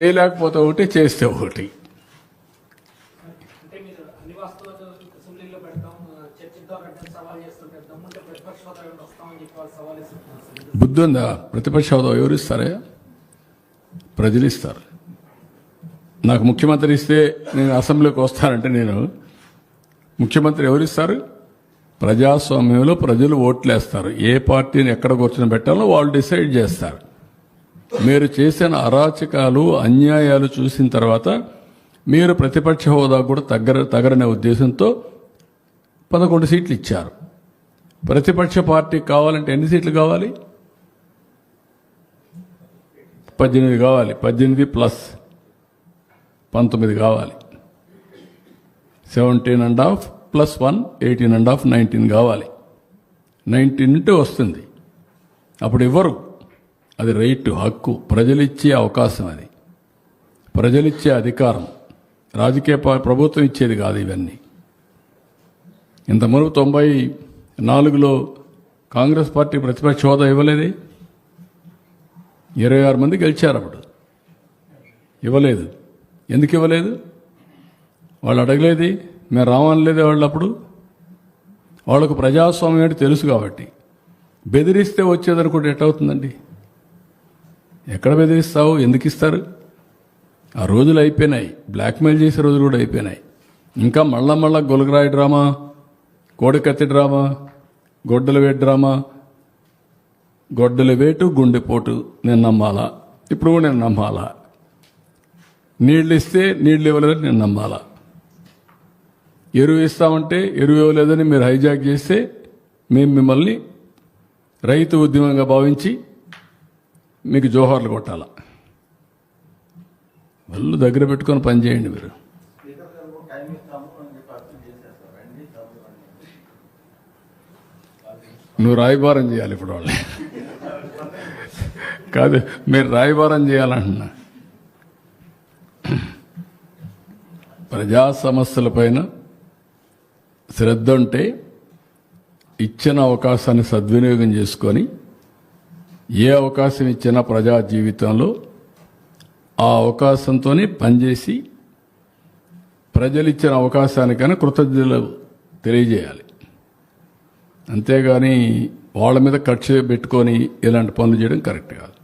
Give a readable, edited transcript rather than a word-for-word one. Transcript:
చేయలేకపోతే ఒకటి, చేస్తే ఒకటి. బుద్ధి ఉందా? ప్రతిపక్ష హోదా ఎవరు ఇస్తారా? ప్రజలు ఇస్తారు. నాకు ముఖ్యమంత్రి ఇస్తే నేను అసెంబ్లీకి వస్తానంటే నేను ముఖ్యమంత్రి ఎవరిస్తారు? ప్రజాస్వామ్యంలో ప్రజలు ఓట్లేస్తారు. ఏ పార్టీని ఎక్కడ కూర్చొని పెట్టాలో వాళ్ళు డిసైడ్ చేస్తారు. మీరు చేసిన అరాచకాలు, అన్యాయాలు చూసిన తర్వాత మీరు ప్రతిపక్ష హోదా కూడా తగరనే ఉద్దేశంతో 11 సీట్లు ఇచ్చారు. ప్రతిపక్ష పార్టీ కావాలంటే ఎన్ని సీట్లు కావాలి? 18 కావాలి. 18 ప్లస్ 19 కావాలి. 17.5 ప్లస్ 1 18.5 19 కావాలి. 19 ఉంటే వస్తుంది. అప్పుడు ఇవ్వరు. అది రైట్, హక్కు, ప్రజలిచ్చే అవకాశం. అది ప్రజలిచ్చే అధికారం. రాజకీయ ప్రభుత్వం ఇచ్చేది కాదు ఇవన్నీ. ఇంతకుముందు 94లో కాంగ్రెస్ పార్టీ ప్రతిపక్ష హోదా ఇవ్వలేదే. 26 మంది గెలిచారు. అప్పుడు ఇవ్వలేదు. ఎందుకు ఇవ్వలేదు? వాళ్ళు అడగలేది, మేము రావనలేదే. వాళ్ళు అప్పుడు వాళ్ళకు ప్రజాస్వామ్యం ఏంటి తెలుసు కాబట్టి. బెదిరిస్తే వచ్చేదనుకుంటే ఎట్టవుతుందండి? ఎక్కడ బెదిరిస్తావు? ఎందుకు ఇస్తారు? ఆ రోజులు అయిపోయినాయి. బ్లాక్మెయిల్ చేసే రోజులు కూడా అయిపోయినాయి. ఇంకా మళ్ళా గొలగరాయి డ్రామా, కోడికత్తి డ్రామా, గొడ్డల వేటు డ్రామా. గొడ్డల వేటు, గుండెపోటు నేను నమ్మాలా? ఇప్పుడు కూడా నేను నమ్మాలా? నీళ్ళు ఇస్తే నీళ్ళు ఇవ్వలేదని నేను నమ్మాలా? ఎరువు ఇస్తామంటే ఎరువు ఇవ్వలేదని మీరు హైజాక్ చేస్తే మేము మిమ్మల్ని రైతు ఉద్యమంగా భావించి మీకు జోహార్లు కొట్టాలా? వాళ్ళు దగ్గర పెట్టుకొని పనిచేయండి. మీరు నువ్వు రాయబారం చేయాలి ఇప్పుడు వాళ్ళని కాదు, మీరు రాయబారం చేయాలంటున్నా. ప్రజా సమస్యలపైన శ్రద్ధ ఉంటే ఇచ్చిన అవకాశాన్ని సద్వినియోగం చేసుకొని ఏ అవకాశం ఇచ్చినా ప్రజా జీవితంలో ఆ అవకాశంతోనే పనిచేసి ప్రజలు ఇచ్చిన అవకాశానికైనా కృతజ్ఞతలు తెలియజేయాలి. అంతేగాని వాళ్ళ మీద ఖర్చు పెట్టుకొని ఇలాంటి పనులు చేయడం కరెక్ట్ కాదు.